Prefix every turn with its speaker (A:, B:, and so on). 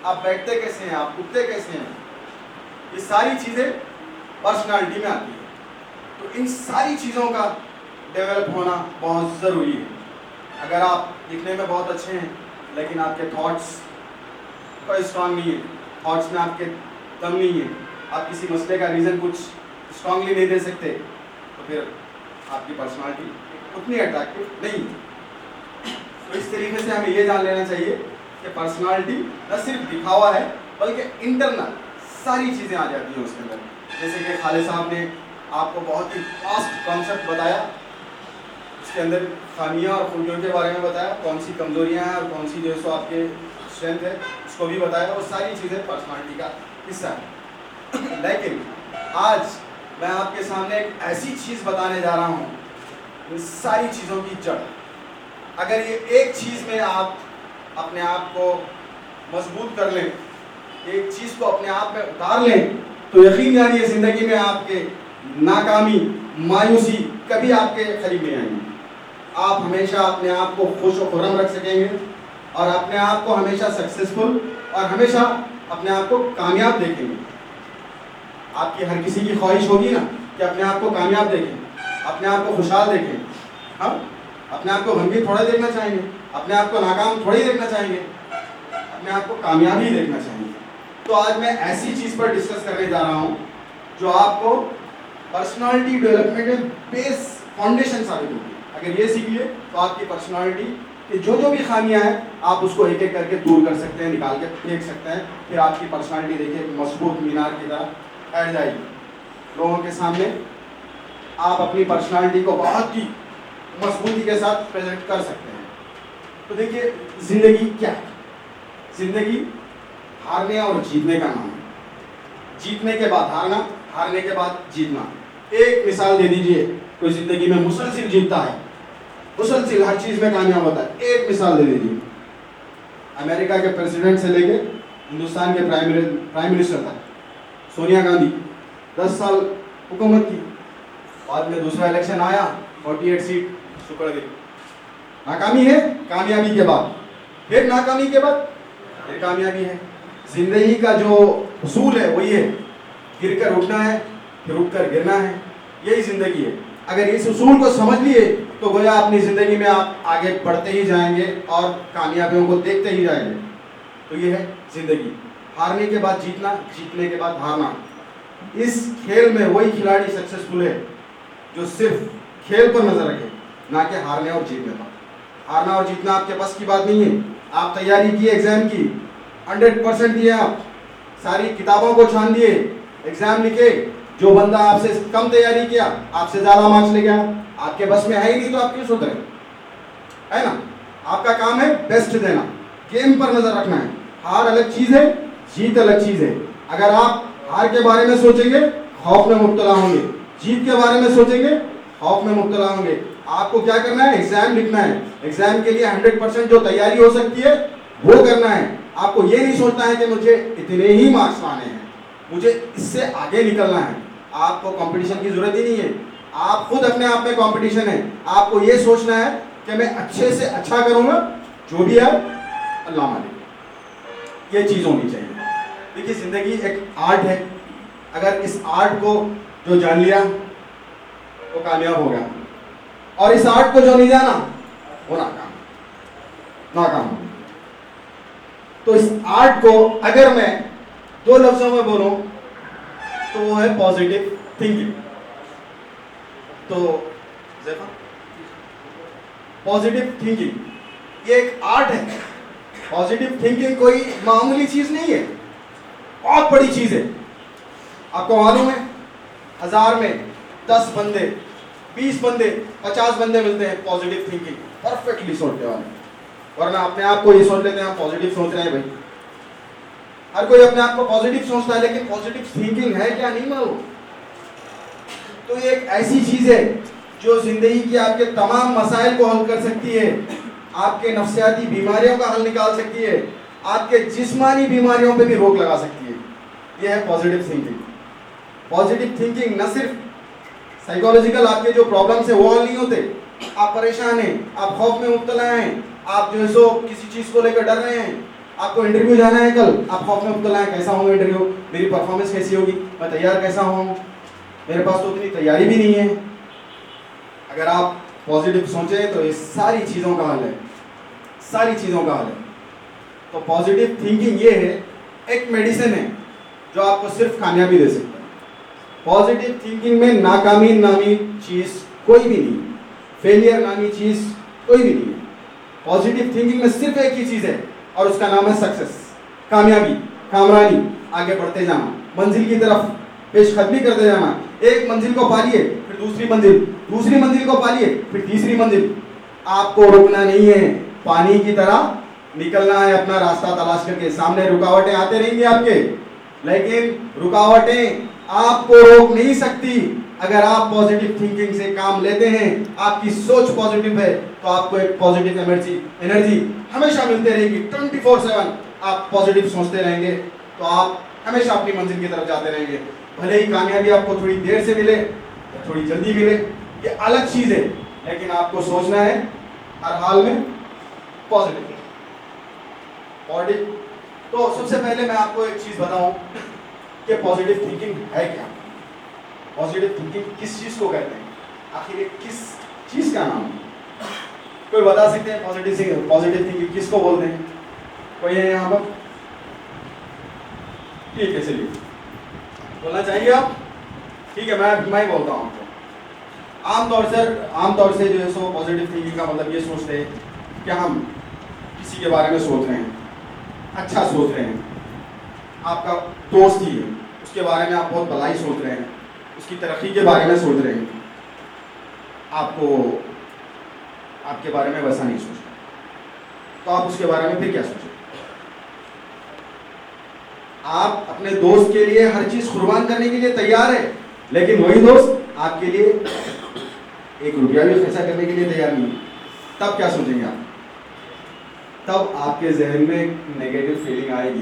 A: آپ بیٹھتے کیسے ہیں, آپ اٹھتے کیسے ہیں, یہ ساری چیزیں پرسنالٹی میں آتی ہیں. تو ان ساری چیزوں کا ڈیولپ ہونا بہت ضروری ہے. اگر آپ لکھنے میں بہت اچھے ہیں لیکن آپ کے تھاٹس کوئی اسٹرانگ نہیں ہے, تھاٹس میں آپ کے دم نہیں ہے, آپ کسی مسئلے کا ریزن کچھ اسٹرانگلی نہیں دے سکتے, تو پھر آپ کی پرسنالٹی اتنی اٹریکٹیو نہیں ہے. تو اس طریقے سے ہمیں یہ جان لینا چاہیے کہ پرسنالٹی نہ صرف دکھاوا ہے بلکہ انٹرنل ساری چیزیں آ جاتی ہیں اس کے اندر. جیسے کہ خالد صاحب نے آپ کو بہت ہی فاسٹ کانسیپٹ بتایا, اس کے اندر خامیاں اور خوبیوں کے بارے میں بتایا, کون سی کمزوریاں ہیں اور کون سی جو ہے سو آپ کے اسٹرینتھ ہے اس کو بھی بتایا. وہ ساری چیزیں پرسنالٹی کا حصہ ہے. لیکن آج میں آپ کے سامنے ایک ایسی چیز بتانے جا رہا ہوں, ان ساری چیزوں کی جڑ. اگر یہ ایک چیز میں آپ اپنے آپ کو مضبوط کر لیں, ایک چیز کو اپنے آپ میں اتار لیں, تو یقین جانیے زندگی میں آپ کے ناکامی, مایوسی کبھی آپ کے قریب نہیں آئیں گی. آپ ہمیشہ اپنے آپ کو خوش و خرم رکھ سکیں گے اور اپنے آپ کو ہمیشہ سکسیزفل اور ہمیشہ اپنے آپ کو کامیاب دیکھیں گے. آپ کی ہر کسی کی خواہش ہوگی نا کہ اپنے آپ کو کامیاب دیکھیں, اپنے آپ کو خوشحال دیکھیں. ہم اپنے آپ کو غمگین تھوڑا دیکھنا چاہیں گے, اپنے آپ کو ناکام تھوڑی دیکھنا چاہیں گے, اپنے آپ کو کامیابی دیکھنا چاہیں گے. تو آج میں ایسی چیز پر ڈسکس کرنے جا رہا ہوں جو آپ کو پرسنالٹی ڈیولپمنٹ میں بیس فاؤنڈیشن ثابت ہوگی. اگر یہ سیکھ لیے تو آپ کی پرسنالٹی کہ جو بھی خامیاں ہیں آپ اس کو ایک ایک کر کے دور کر سکتے ہیں, نکال کے پھینک سکتے ہیں. پھر آپ کی پرسنالٹی دیکھیے مضبوط مینار کی طرح بیٹھ جائے گی. لوگوں کے سامنے آپ اپنی پرسنالٹی کو بہت ہی مضبوطی کے ساتھ پریزنٹ کر سکتے ہیں. تو دیکھیے زندگی کیا ہے؟ زندگی ہارنے اور جیتنے کا نام ہے. جیتنے کے بعد ہارنا, ہارنے کے بعد جیتنا. ایک مثال دے دیجئے, کوئی زندگی میں مسلسل جیتتا ہے, مسلسل ہر چیز میں کامیاب ہوتا ہے, ایک مثال دے دیجیے. امریکہ کے پریزیڈنٹ سے لے کے ہندوستان کے پرائم منسٹر تک سونیا گاندھی 10 سال حکومت کی, بعد میں دوسرا الیکشن آیا, 48 سیٹ سکڑ گئی. ناکامی ہے, کامیابی کے بعد پھر ناکامی کے بعد پھر کامیابی ہے. زندگی کا جو اصول ہے وہ یہ ہے, گر کر اٹھنا ہے, پھر اٹھ کر گرنا ہے. یہی زندگی ہے. اگر اس اصول کو سمجھ لیے تو گویا اپنی زندگی میں آپ آگے بڑھتے ہی جائیں گے اور کامیابیوں کو دیکھتے ہی جائیں گے. تو یہ ہے زندگی, ہارنے کے بعد جیتنا, جیتنے کے بعد ہارنا. اس کھیل میں وہی کھلاڑی سکسیسفل ہے جو صرف کھیل پر نظر رکھے, نہ کہ ہارنے اور جیتنے پر. ہارنا اور جیتنا آپ کے بس کی بات نہیں ہے. آپ تیاری کی ایگزام کی, 100% دیے, آپ ساری کتابوں کو چھان دیے, ایگزام لکھے. جو بندہ آپ سے کم تیاری کیا آپ سے زیادہ مارکس لے گیا, آپ کے بس میں ہے ہی نہیں تو آپ کیوں سدھرے, ہے نا. آپ کا کام ہے بیسٹ دینا, گیم پر نظر رکھنا ہے. ہار الگ چیز ہے, جیت الگ چیز ہے. اگر آپ ہار کے بارے میں سوچیں گے خوف میں مبتلا ہوں گے, جیت کے بارے میں سوچیں گے خوف میں مبتلا ہوں گے. آپ کو کیا کرنا ہے, ایگزام لکھنا ہے. ایگزام کے لیے 100% جو تیاری ہو سکتی ہے وہ کرنا ہے. آپ کو یہ نہیں سوچنا ہے کہ مجھے اتنے ہی مارکس لانے ہیں, مجھے اس سے آگے نکلنا ہے. آپ کو کمپٹیشن کی ضرورت ہی نہیں ہے, آپ خود اپنے آپ میں کمپٹیشن ہے. آپ کو یہ سوچنا ہے کہ میں اچھے سے اچھا کروں گا, جو بھی ہے اللہ مالک. یہ چیز ہونی چاہیے. دیکھیے زندگی ایک آرٹ ہے, اگر اس آرٹ کو جو جان لیا وہ کامیاب ہو گیا, اور اس آرٹ کو جو نہیں جانا وہ ناکام ہو. تو اس آرٹ کو اگر میں 2 لفظوں میں بولوں تو وہ ہے پازیٹیو تھنکنگ. تو پازیٹیو تھنکنگ یہ ایک آرٹ ہے. پازیٹیو تھنکنگ کوئی معمولی چیز نہیں ہے, بہت بڑی چیز ہے. آپ کو معلوم ہے 1000 میں 10 بندے, 20 بندے, 50 بندے ملتے ہیں پازیٹیو تھنکنگ پرفیکٹلی سوچنے والے. ورنہ اپنے آپ کو یہ سوچ لیتے ہیں ہم پازیٹیو سوچ رہے ہیں. بھائی ہر کوئی اپنے آپ کو پازیٹیو سوچتا ہے, لیکن پازیٹیو تھنکنگ ہے کیا نہیں معلوم. تو یہ ایک ایسی چیز ہے جو زندگی کی آپ کے تمام مسائل کو حل کر سکتی ہے, آپ کے نفسیاتی بیماریوں کا حل نکال سکتی ہے, آپ کے جسمانی بیماریوں پہ بھی روک لگا سکتی ہے. یہ ہے پازیٹیو تھنکنگ. پازیٹیو تھنکنگ نہ صرف سائیکالوجیکل آپ کے جو پرابلمس ہیں وہ حل نہیں ہوتے, آپ پریشان ہیں, آپ خوف میں مبتلا ہیں, آپ جو ہے سو کسی چیز کو لے کر ڈر رہے ہیں, آپ کو انٹرویو جانا ہے کل, آپ خوف میں مبتلا ہیں, کیسا ہوں انٹرویو, میری پرفارمنس کیسی ہوگی, میں تیار کیسا ہوں, میرے پاس تو اتنی تیاری بھی نہیں ہے. اگر آپ پازیٹیو سوچیں تو یہ ساری چیزوں کا حل ہے, ساری چیزوں کا حل ہے. تو پازیٹیو تھنکنگ یہ ہے, ایک میڈیسن ہے جو آپ کو صرف کامیابی دے سکتا ہے. پازیٹیو تھنکنگ میں ناکامی نامی چیز کوئی بھی نہیں, فیلئر نامی چیز کوئی بھی نہیں ہے. پازیٹیو تھنکنگ میں صرف ایک ہی چیز ہے اور اس کا نام ہے سکسیس, کامیابی, کامرانی, آگے بڑھتے جانا, منزل کی طرف پیش قدمی کرتے جانا. ایک منزل کو پالیے, پھر دوسری منزل, دوسری منزل کو پالیے, پھر تیسری منزل. آپ کو رکنا نہیں ہے, پانی کی طرح نکلنا ہے اپنا راستہ تلاش کر کے. سامنے رکاوٹیں آتے رہیں گی آپ کے, لیکن رکاوٹیں آپ کو روک نہیں سکتی. اگر آپ پازیٹیو تھنکنگ سے کام لیتے ہیں, آپ کی سوچ پازیٹیو ہے, تو آپ کو ایک پازیٹیو انرجی ہمیشہ ملتے رہے گی. 24/7 آپ پازیٹیو سوچتے رہیں گے تو آپ ہمیشہ اپنی منزل کی طرف جاتے رہیں گے. بھلے ہی کامیابی آپ کو تھوڑی دیر سے ملے یا تھوڑی جلدی ملے, یہ الگ چیز ہے, لیکن آپ کو سوچنا ہے ہر حال میں پازیٹیو. تو سب سے پہلے میں آپ کو ایک چیز بتاؤں کہ پازیٹیو تھنکنگ ہے کیا, پازیٹیو تھنکنگ کس چیز کو کہتے ہیں, آخر یہ کس چیز کا نام ہے. کوئی بتا سکتے ہیں پازیٹیو تھنکنگ کس کو بولتے ہیں؟ کوئی ہے یہاں پر؟ ٹھیک ہے, چلیے بولنا چاہیے آپ. ٹھیک ہے, میں ہی بولتا ہوں آپ کو. عام طور سے جو ہے سو پازیٹیو تھنکنگ کا مطلب یہ سوچتے ہیں کہ ہم کسی کے بارے میں سوچ رہے ہیں, اچھا سوچ رہے ہیں. آپ کا دوست ہی ہے, اس کے بارے میں آپ بہت بھلائی سوچ رہے ہیں, اس کی ترقی کے بارے میں سوچ رہے ہیں. آپ کے بارے میں ویسا نہیں سوچنا, تو آپ اس کے بارے میں پھر کیا سوچیں؟ آپ اپنے دوست کے لیے ہر چیز قربان کرنے کے لیے تیار ہے, لیکن وہی دوست آپ کے لیے 1 روپیہ بھی خرچہ کرنے کے لیے تیار نہیں ہے. تب کیا سوچیں گے آپ؟ تب آپ کے ذہن میں ایک نیگیٹو فیلنگ آئے گی.